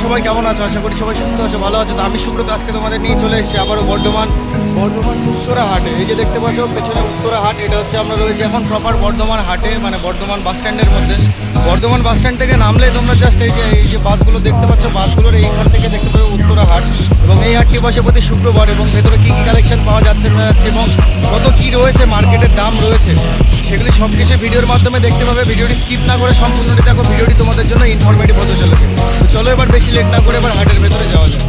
সবাই কেমন আছো? আশা করি সবাই সুস্থ আছো, ভালো আছো। তো আমি সুব্রত আজকে তোমাদের নিয়ে চলে এসেছি আবারও বর্ধমান উত্তরা হাটে। এই যে দেখতে পাচ্ছ পেছনে উত্তরা হাট, এটা হচ্ছে আমরা রয়েছি এখন প্রপার বর্ধমান হাটে, মানে বর্ধমান বাস স্ট্যান্ডের মধ্যে। বর্ধমান বাস স্ট্যান্ড থেকে নামলে তোমরা জাস্ট এই যে বাসগুলো দেখতে পাচ্ছ, বাসগুলোর এইখান থেকে দেখতে পাবে উত্তরা হাট। এবং এই হাটটি বসে প্রতি শুক্রবার। এবং ভেতরে কী কী কালেকশন পাওয়া যাচ্ছে না যাচ্ছে এবং কত কী রয়েছে, মার্কেটের দাম রয়েছে, সেগুলি সব কিছু ভিডিওর মাধ্যমে দেখতে পাবে। ভিডিওটি স্কিপ না করে সম্পূর্ণটি দেখো, ভিডিওটি তোমাদের জন্য ইনফরমেটিভ হতে চলেছে। তো চলো এবার বেশি লেট না করে এবার হাটের ভেতরে যাওয়া যায়।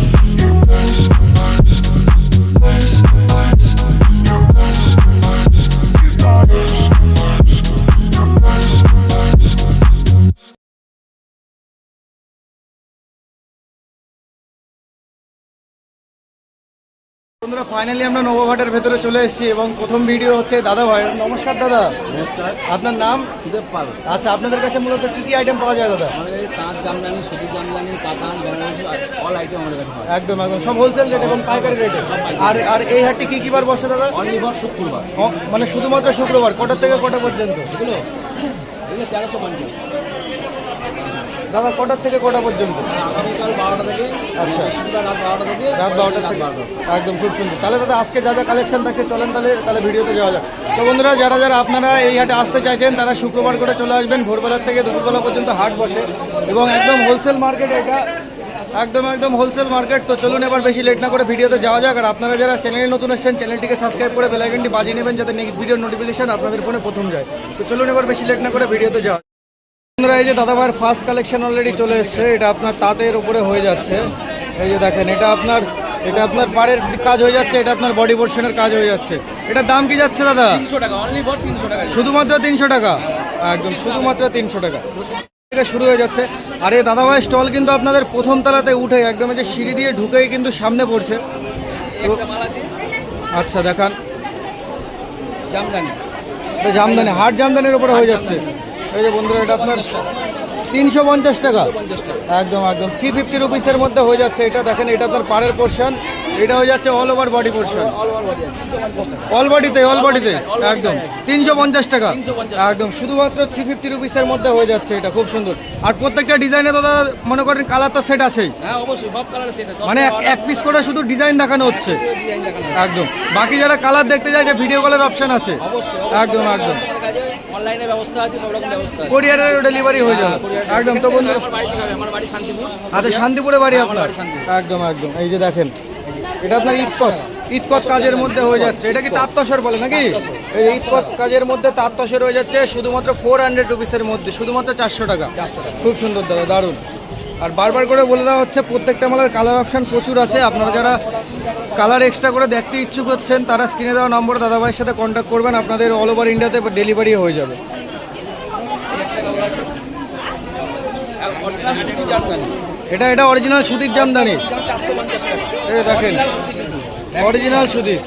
বন্ধুরা ফাইনালি আমরা নবঘাটের ভেতরে চলে এসেছি এবং প্রথম ভিডিও হচ্ছে দাদা ভাই। নমস্কার দাদা। নমস্কার। আপনার নাম? সুদেব পাল। আচ্ছা, আপনাদের কাছে মূলত কী কী আইটেম পাওয়া যায় দাদা? আমাদের তাঁত জামদানি, সুতির জামদানি, কাতান, বেনারসি অল আইটেম আমাদের কাছে পাওয়া যায়। একদম একদম সব হোলসেল রেট এবং পাইকারি রেটে। আর আর এই হাটটি কী কী বার বসে দাদা? অনলি ফর শুক্রবার। মানে শুধুমাত্র শুক্রবার। কটা থেকে কটা পর্যন্ত? এগুলো 1350। দাদা কটার থেকে কটা পর্যন্ত? আগামীকাল 12টা থেকে, আচ্ছা, বৃহস্পতিবার রাত 12টা থেকে, রাত 12টা থেকে। একদম খুব সুন্দর। তাহলে দাদা আজকে যা যা কালেকশন থাকছে চলেন তাহলে ভিডিওতে যাওয়া যাক। তো বন্ধুরা যারা আপনারা এই হাটে আসতে চাইছেন তারা শুক্রবার করে চলে আসবেন। ভোরবেলার থেকে দুপুরবেলা পর্যন্ত হাট বসে এবং একদম হোলসেল মার্কেট এটা, একদম হোলসেল মার্কেট। তো চলুন এবার বেশি লেট না করে ভিডিওতে যাওয়া যাক। আর আপনারা যারা চ্যানেলে নতুন এসেছেন চ্যানেলটিকে সাবস্ক্রাইব করে বেল আইকনটি বাজিয়ে নেবেন যাতে নেক্সট ভিডিওর নোটিফিকেশন আপনাদের ফোনে প্রথম যায়। তো চলুন এবার বেশি লেট না করে ভিডিওতে যাওয়া। বন্ধুরা এই যে দাদাভাইয়ের ফার্স্ট কালেকশন অলরেডি চলে এসছে। এটা আপনার তাঁতের উপরে হয়ে যাচ্ছে। এই যে দেখেন, এটা আপনার পাড়ের কাজ হয়ে যাচ্ছে, এটা আপনার বডি পোর্শনের কাজ হয়ে যাচ্ছে। এটার দাম কি যাচ্ছে দাদা? 300 টাকা, অনলি ফর 300 টাকা। শুধুমাত্র 300 টাকা। একদম শুধুমাত্র 300 টাকা থেকে শুরু হয়ে যাচ্ছে। আর এই দাদাভাইয়ের স্টল কিন্তু আপনাদের প্রথম তলাতে উঠে একদম যে সিঁড়ি দিয়ে ঢুকেই কিন্তু সামনে পড়ছে। একটা মাল আছে আচ্ছা দেখান। জামদানি, এটা জামদানি, হাট জামদানির উপরে হয়ে যাচ্ছে। এই যে বন্ধুরা এটা আপনার 350 টাকা। একদম 350 রুপিসের মধ্যে হয়ে যাচ্ছে। এটা দেখেন, এটা আপনার পাড়ের পোর্শন, এটা হয়ে যাচ্ছে all over body portion. All বডিতে একদম 350 টাকা। একদম শুধুমাত্র 350 রুপিসের মধ্যে হয়ে যাচ্ছে। এটা খুব সুন্দর। আর প্রত্যেকটা ডিজাইনে তো দাদা মনে করেন কালার তো সেট আছেই। হ্যাঁ অবশ্যই সব কালার সেট আছে। মানে এক পিস করে শুধু ডিজাইন দেখানো হচ্ছে। একদম বাকি যারা কালার দেখতে যায় যে ভিডিও কলের অপশন আছে। অবশ্যই একদম অনলাইনে ব্যবস্থা আছে, সব রকম ব্যবস্থা আছে। কোরিয়ারের ডেলিভারি হয়ে যাবে। একদম। তো বন্ধু আমার বাড়ি থেকে হবে, আমার বাড়ি শান্তিপুর। আচ্ছা, শান্তিপুরে বাড়ি আপনার? বাড়ি শান্তিপুর। একদম এই যে দেখেন, এটা আপনার ইতকত কাজের মধ্যে হয়ে যাচ্ছে। এটা কি তাঁত তসর বলে নাকি? এই যে ইতকত কাজের মধ্যে তাঁত তসর হয়ে যাচ্ছে শুধুমাত্র 400 রুপিসের মধ্যে, শুধুমাত্র 400 টাকা। খুব সুন্দর দাদা, দারুণ। আর বারবার করে বলে দেওয়া হচ্ছে প্রত্যেকটা মালের কালার অপশান প্রচুর আছে। আপনারা যারা কালার এক্সট্রা করে দেখতে ইচ্ছুক হচ্ছেন তারা স্ক্রিনে দেওয়া নম্বর দাদাভাইয়ের সাথে কন্ট্যাক্ট করবেন, আপনাদের অল ওভার ইন্ডিয়াতে ডেলিভারি হয়ে যাবে। এটা অরিজিনাল সুতির জামদানি। এই দেখেন অরিজিনাল সুতির,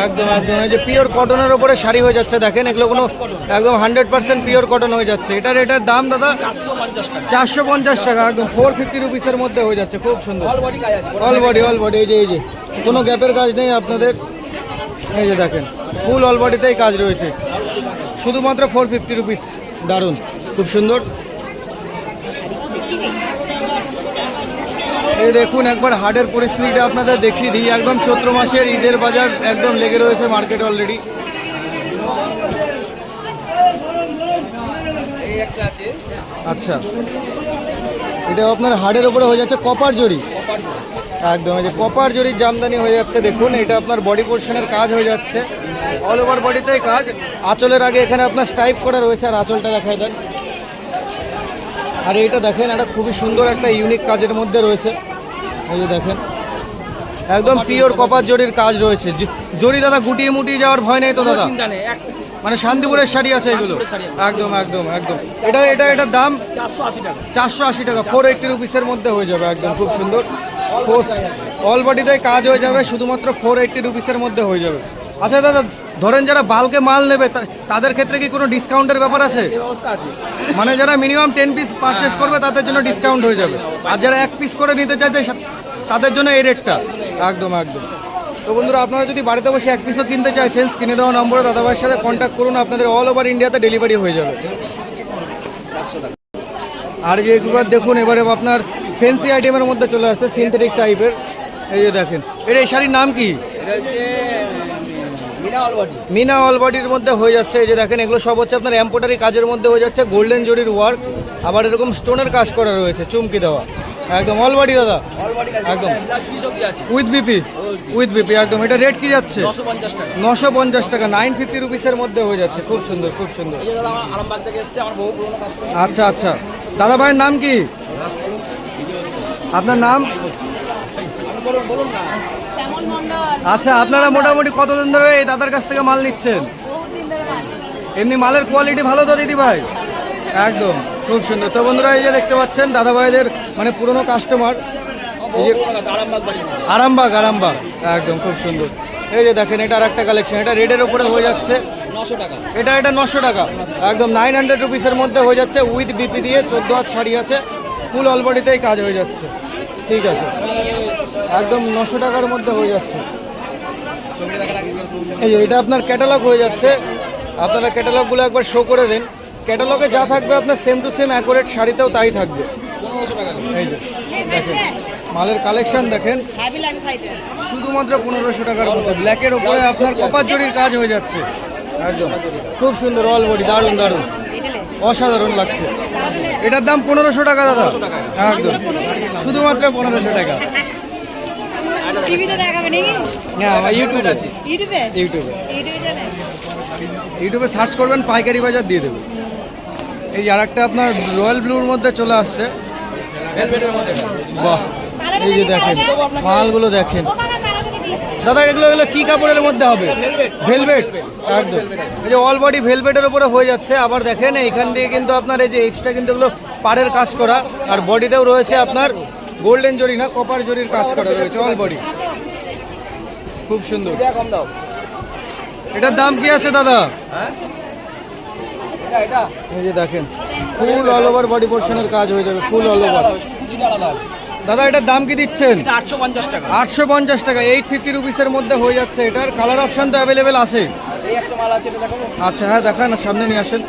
একদম এই যে পিওর কটনের উপরে শাড়ি হয়ে যাচ্ছে। দেখেন এগুলো কোনো একদম 100% পিওর কটন হয়ে যাচ্ছে। এটার দাম দাদা 450 টাকা। একদম 450 রুপিসের মধ্যে হয়ে যাচ্ছে। খুব সুন্দর অল বডি। এই যে কোনো গ্যাপের কাজ নেই আপনাদের। এই যে দেখেন ফুল অল বডিতেই কাজ রয়েছে, শুধুমাত্র 450 রুপিস। দারুণ, খুব সুন্দর। এই দেখুন একবার হাটের পরিস্থিতিটা আপনাদের দেখিয়ে দিই। একদম চৈত্র মাসের ঈদের বাজার একদম লেগে রয়েছে মার্কেট অলরেডি। আচ্ছা, এটা আপনার হাটের উপরে হয়ে যাচ্ছে কপার জরি। একদম এই যে কপার জরির জামদানি হয়ে যাচ্ছে। দেখুন এটা আপনার বডি পোর্শনের কাজ হয়ে যাচ্ছে, অল ওভার বডিতেই কাজ। আঁচলের আগে এখানে আপনার স্টাইপ করা রয়েছে। আর আঁচলটা দেখায় দেন। আর এইটা দেখেন, এটা খুবই সুন্দর একটা ইউনিক কাজের মধ্যে রয়েছে। এই যে দেখেন একদম পিওর কপার জরির কাজ রয়েছে। জরি দাদা গুটিয়ে মুটিয়ে যাওয়ার ভয় নেই তো দাদা? মানে শান্তিপুরের শাড়ি আছে এগুলো। একদম এটার দাম 480 টাকা। 480 রুপিসের মধ্যে হয়ে যাবে। একদম খুব সুন্দর। অল বডিতে কাজ হয়ে যাবে, শুধুমাত্র 480 রুপিসের মধ্যে হয়ে যাবে। আচ্ছা দাদা, ধরেন যারা বাল্কে মাল নেবে তাদের ক্ষেত্রে কি কোনো ডিসকাউন্টের ব্যাপার আছে? মানে যারা মিনিমাম 10 পিস পারচেস করবে তাদের জন্য ডিসকাউন্ট হয়ে যাবে। আর যারা 1 পিস করে নিতে চাইছে তাদের জন্য এই রেটটা। একদম। তো বন্ধুরা আপনারা যদি বাড়িতে বসে 1 পিসও কিনতে চাইছেন স্ক্রিনে দেওয়া নম্বরে দাদাভাইয়ের সাথে কন্ট্যাক্ট করুন, আপনাদের অল ওভার ইন্ডিয়াতে ডেলিভারি হয়ে যাবে। আর যে এগুলো দেখুন এবারে আপনার ফ্যান্সি আইটেমের মধ্যে চলে আসছে, সিনথেটিক টাইপের। এই যে দেখেন, এই শাড়ির নাম কি? এটা হচ্ছে মিনা অলবডি। মিনা অল বডির মধ্যে হয়ে যাচ্ছে। এই যে দেখেন, এগুলো সব হচ্ছে আপনার এমব্রয়ডারি কাজের মধ্যে হয়ে যাচ্ছে, গোল্ডেন জরির ওয়ার্ক, আবার এরকম স্টোনের কাজ করা রয়েছে, চুমকি দেওয়া, একদম অল বডি দাদা, অলবডি কাজ একদম। ব্লাউজ পিস অবধি আছে। উইথ বিপি, উইথ বিপি একদম। এটা রেট কি যাচ্ছে? 950 টাকা। 950 টাকা, 950 রুপিসের মধ্যে হয়ে যাচ্ছে। খুব সুন্দর, খুব সুন্দর। এই যে দাদা আমার আরামবাগ থেকে এসেছে, আমার বহু পুরনো কাস্টমার। আচ্ছা আচ্ছা, দাদা ভাইয়ের নাম কি? আপনার নাম? বলুন বলুন না। শ্যামল মন্ডল। আচ্ছা, আপনারা মোটামুটি কতদিন ধরে এই দাদার কাছ থেকে মাল নিচ্ছেন? বহুত দিন ধরে মাল নিচ্ছি। এমনি মালের কোয়ালিটি ভালো তো দিদি ভাই? একদম, খুব সুন্দর। তো বন্ধুরা, এই যে দেখতে পাচ্ছেন দাদা ভাইদের মানে পুরনো কাস্টমার, এই যে আরামবাগ বাড়ি। আরামবাগ, আরামবাগ একদম, খুব সুন্দর। এই যে দেখেন, এটা আর একটা কালেকশন, এটা রেডের ওপরে হয়ে যাচ্ছে। 900 টাকা। এটা 900 টাকা, একদম 900 রুপিসের মধ্যে হয়ে যাচ্ছে, উইথ বিপি দিয়ে। 14 হাত শাড়ি আছে, ফুল অলবডিতেই কাজ হয়ে যাচ্ছে। ঠিক আছে, একদম 900 টাকার মধ্যে হয়ে যাচ্ছে। ছবিটা দেখার আগে এই যে এটা আপনার ক্যাটালগ হয়ে যাচ্ছে, আপনারা ক্যাটালগুলো একবার শো করে দেন। ক্যাটালগে যা থাকবে আপনার সেম টু সেম অ্যাকুরেট শাড়িতেও তাই থাকবে। 1500 টাকা। এই যে দেখেন, মালের কালেকশন দেখেন, হ্যাভি লাগে সাইডে। শুধুমাত্র 1500 টাকার মধ্যে ব্ল্যাকের ওপরে আপনার কপার জরির কাজ হয়ে যাচ্ছে, একদম খুব সুন্দর অল বডি, দারুণ দারুণ, এটালে অসাধারণ লাগছে। এটার দাম 1500 টাকা দাদা, একদম শুধুমাত্র 1500 টাকা। টিভিতে দেখাবে নাকি? হ্যাঁ, আমার ইউটিউবে, ইউটিউবে ইউটিউবে ইউটিউবে চলে। ইউটিউবে সার্চ করবেন, পাইকারি বাজার দিয়ে দেবে। এই আর একটা আপনার রয়্যাল ব্লুর মধ্যে চলে আসছে, ভেলভেটের মধ্যে। বাহ। এই যে দেখেন, মালগুলো দেখেন ও কাকা কালারটা দেখি। দাদা, এগুলো এগুলো কি কাপড়ের মধ্যে হবে? ভেলভেট, একদম। এই যে অল বডি ভেলভেটের উপরে হয়ে যাচ্ছে। আবার দেখেন এইখান দিয়ে কিন্তু আপনার এই যে এক্সট্রা কিন্তু এগুলো পাড়ের কাজ করা, আর বডিতেও রয়েছে আপনার গোল্ডেন জরি না কপার জরির কাজ করা রয়েছে অল বডি, খুব সুন্দর। এটা কম দাও। এটার দাম কি আছে দাদা? হ্যাঁ, এটা এই যে দেখেন, ফুল অল ওভার বডি পোর্শনের কাজ হয়ে যাবে, ফুল অল ওভার। এটা আলাদা। দাদা, এটার দাম কি দিচ্ছেন? এটা 850 টাকা। 850 টাকা, 850 রুপিসের মধ্যে হয়ে যাচ্ছে। এটার কালার অপশন তো অ্যাভেলেবেল আছে। এই একটা মাল আছে, এটা দেখাবো। আচ্ছা হ্যাঁ, দেখান, সামনে নিয়ে আসেন।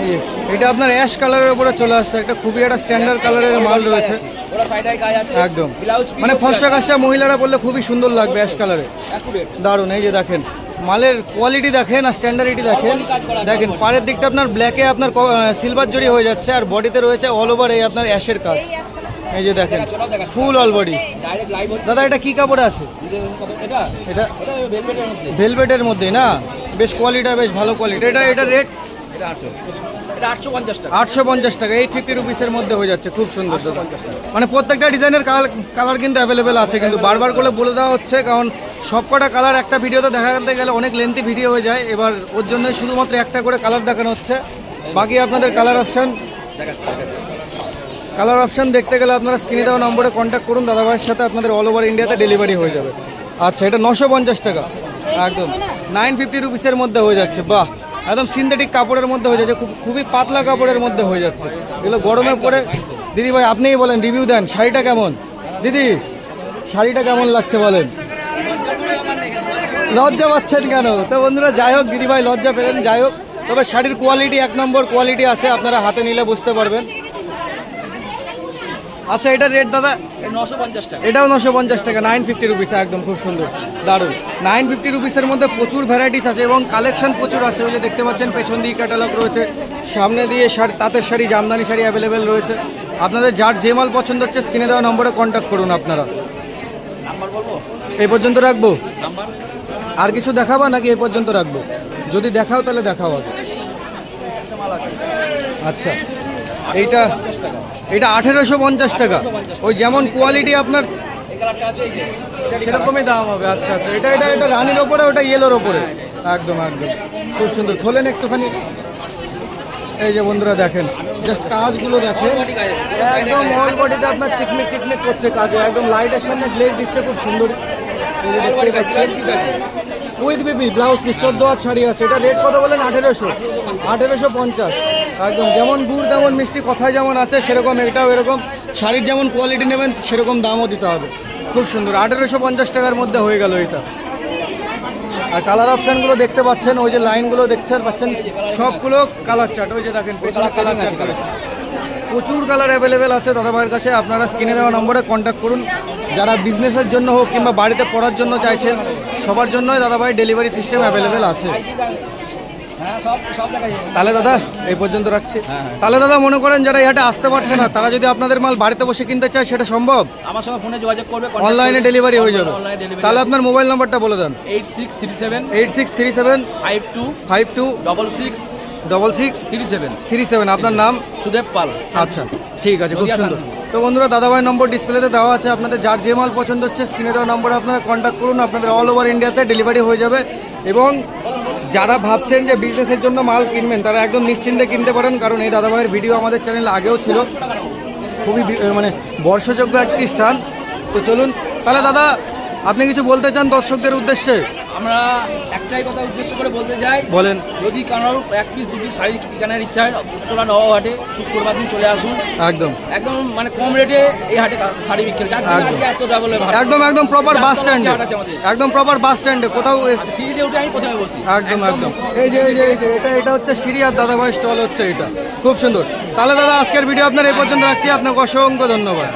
এই যে, এটা আপনার অ্যাশ কালারের উপরে চলে আসছে, একটা খুবই একটা স্ট্যান্ডার্ড কালারের মাল রয়েছে, ওরা সাইডাই কাজ আছে। একদম। ব্লাউজ পিস মানে ফর্সা কাজটা মহিলারা বললে খুবই সুন্দর লাগবে অ্যাশ কালারে, অ্যাকুরেট। দারুণ। এই যে দেখেন, মালের কোয়ালিটি দেখেন আর স্ট্যান্ডার্ডিটি দেখেন। দেখেন পাড়ের দিকটা আপনার ব্ল্যাকে আপনার সিলভার জরি হয়ে যাচ্ছে, আর বডিতে রয়েছে অল ওভার এই আপনার অ্যাশের কাজ। এই যে দেখেন, ফুল অল বডি। ডাইরেক্ট লাইভ হচ্ছে। দাদা, এটা কি কাপড়ে আছে? এটা এটা এটা ভেলভেটের মধ্যে। ভেলভেটের মধ্যে না, বেশ কোয়ালিটা বেশ ভালো কোয়ালিটি। এটা রেট এটা 800। এটা 850 টাকা। 850 টাকা, 850 রুপিসের মধ্যে হয়ে যাচ্ছে, খুব সুন্দর দাদা। মানে প্রত্যেকটা ডিজাইনের কালার কিন্তু অ্যাভেলেবেল আছে, কিন্তু বারবার করে বলে দেওয়া হচ্ছে, কারণ সবকটা কালার একটা ভিডিওতে দেখাতে গেলে অনেক লেন্থি ভিডিও হয়ে যায়। এবার ওর জন্য শুধুমাত্র একটা করে কালার দেখানো হচ্ছে, বাকি আপনাদের কালার অপশান দেখতে গেলে আপনারা স্ক্রিনে দেওয়া নম্বরে কন্ট্যাক্ট করুন, দাদাভাইয়ের সাথে আপনাদের অল ওভার ইন্ডিয়াতে ডেলিভারি হয়ে যাবে। আচ্ছা, এটা 950 টাকা, একদম 950 রুপিসের মধ্যে হয়ে যাচ্ছে। বাহ, একদম সিনথেটিক কাপড়ের মধ্যে হয়ে যাচ্ছে, খুবই পাতলা কাপড়ের মধ্যে হয়ে যাচ্ছে। এগুলো গরমে পরে, দিদি ভাই আপনিই বলেন, রিভিউ দেন, শাড়িটা কেমন? দিদি, শাড়িটা কেমন লাগছে বলেন? লজ্জা পাচ্ছেন কেন? তো বন্ধুরা, যাই হোক, দিদি ভাই লজ্জা পেলেন, যাই হোক, তবে শাড়ির কোয়ালিটি 1 নম্বর কোয়ালিটি আছে, আপনারা হাতে নিলে বুঝতে পারবেন। আচ্ছা, এটার রেট দাদা? এটা 950 টাকা। এটাও 950 টাকা, 950 রুপিস, একদম খুব সুন্দর, দারুণ। 950 রুপিসের মধ্যে প্রচুর ভ্যারাইটিস আছে এবং কালেকশন প্রচুর আছে। ওই যে দেখতে পাচ্ছেন, পেছন দিয়ে ক্যাটালগ রয়েছে, সামনে দিয়ে শাড়ি, তাঁতের শাড়ি, জামদানি শাড়ি অ্যাভেলেবেল রয়েছে। আপনাদের যার যে মাল পছন্দ হচ্ছে স্ক্রিনে দেওয়া নম্বরে কন্ট্যাক্ট করুন আপনারা। নাম্বার বলবো? এই পর্যন্ত রাখবো? নাম্বার আর কিছু দেখাবা নাকি এই পর্যন্ত রাখবো? যদি দেখাও তাহলে দেখাও আগে। একটা মাল আছে। আচ্ছা, এইটা 50 টাকা। এটা 1850 টাকা, ওই যেমন কোয়ালিটি আপনার এই কালারটা আছে, এই যে এটা সেরকমই দাম হবে। আচ্ছা আচ্ছা, এটা রানির ওপরে, ওটা ইয়েলোর ওপরে, একদম একদম খুব সুন্দর। খোলেন একটুখানি। এই যে বন্ধুরা দেখেন, জাস্ট কাজগুলো দেখেন, একদম অল বডিতে আপনার চিকমিক চিকমিক করছে কাজে, একদম লাইটের সামনে গ্লেজ দিচ্ছে, খুব সুন্দর। এই যে দেখতে পাচ্ছেন, উইথ বেবি ব্লাউজ পিস, 14 হাত শাড়ি আছে। এটা রেট কত বলেন? 1850, একদম যেমন গুড় তেমন মিষ্টি, কথায় যেমন আছে সেরকম এটাও এরকম। শাড়ির যেমন কোয়ালিটি নেবেন সেরকম দামও দিতে হবে। খুব সুন্দর, 1850 টাকার মধ্যে হয়ে গেল এটা। আর কালার অপশনগুলো দেখতে পাচ্ছেন, ওই যে লাইনগুলো দেখতে পাচ্ছেন সবগুলো কালার চার্ট, ওই যে দেখেন পেছনে কালার চার্ট করেছে। প্রচুর কালার অ্যাভেলেবেল আছে দাদাভাইয়ের কাছে। আপনারা স্ক্রিনে দেওয়া নম্বরে কন্ট্যাক্ট করুন। যারা বিজনেসের জন্য হোক কিংবা বাড়িতে পড়ার জন্য চাইছেন, সবার জন্যই দাদাভাই ডেলিভারি সিস্টেম অ্যাভেলেবেল আছে। হ্যাঁ, সব দেখা যায়। তাহলে দাদা এই পর্যন্ত রাখছি। তাহলে দাদা মনে করেন যারা এই হাটে আসতে পারছে না, তারা যদি আপনাদের মাল বাড়িতে বসে কিনতে চায়, সেটা সম্ভব? আমার সঙ্গে ফোনে যোগাযোগ করবে, অনলাইনে ডেলিভারি হয়ে যাবে। অনলাইনে ডেলিভারি। তাহলে আপনার মোবাইল নাম্বারটা বলে দেন। 8637 8637 52 52 66 66 37। 37। আপনার নাম? সুদেব পাল। আচ্ছা, ঠিক আছে, খুব নদিয়া সুন্দর। শান্তি। তো বন্ধুরা, দাদাভাইয়ের নম্বর ডিসপ্লেতে দেওয়া আছে, আপনাদের যার যে মাল পছন্দ হচ্ছে স্ক্রিনে দেওয়া নম্বরে আপনারা কন্ট্যাক্ট করুন। আপনাদের অল ওভার ইন্ডিয়াতে ডেলিভারি হয়ে যাবে। এবং যারা ভাবছেন যে বিজনেসের জন্য মাল কিনবেন, তারা একদম নিশ্চিন্তে কিনতে পারেন, কারণ এই দাদাভাইয়ের ভিডিও আমাদের চ্যানেলে আগেও ছিল। খুবই মানে ভরসাযোগ্য একটি স্থান। তো চলুন তাহলে দাদা, আপনি কিছু বলতে চান দর্শকদের উদ্দেশ্যে? আমরা একটাই কথা উদ্দেশ্য করে বলতে চাই, বলেন। যদি কারোর 1 পিস 2 পিস শাড়ি কেনার ইচ্ছা হয়, উত্তরা নবাবহাটে শুক্রবার দিন চলে আসুন। একদম একদম মানে কম রেটে এই হাটে শাড়ি বিক্রি, যার জন্য আজকে এত ডাবলে ভালো। একদম প্রপার বাস স্ট্যান্ডে, হাট আছে আমাদের। একদম প্রপার বাস স্ট্যান্ডে কোথাও। সিঁড়িতে উঠে আমি প্রথমে বসি। একদম এই যে এটা হচ্ছে সিঁড়ি, আর দাদাভাই স্টল হচ্ছে এটা। খুব সুন্দর। তাহলে দাদা আজকের ভিডিও আপনার এই পর্যন্ত রাখছি। আপনাকে অসংখ্য ধন্যবাদ।